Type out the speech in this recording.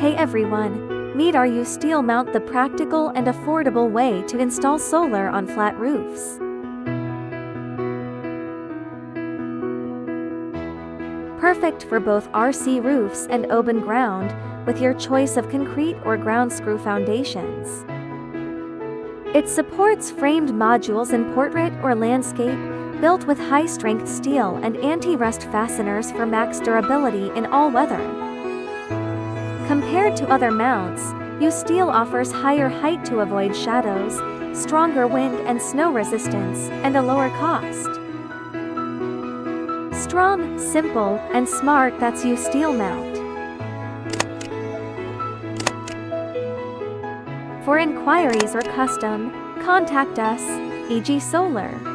Hey everyone, meet our U-Steel mount, the practical and affordable way to install solar on flat roofs. Perfect for both RC roofs and open ground, with your choice of concrete or ground screw foundations. It supports framed modules in portrait or landscape, built with high-strength steel and anti-rust fasteners for max durability in all weather. Compared to other mounts, U-Steel offers higher height to avoid shadows, stronger wind and snow resistance, and a lower cost. Strong, simple, and smart, that's U-Steel mount. For inquiries or custom, contact us, egsolar.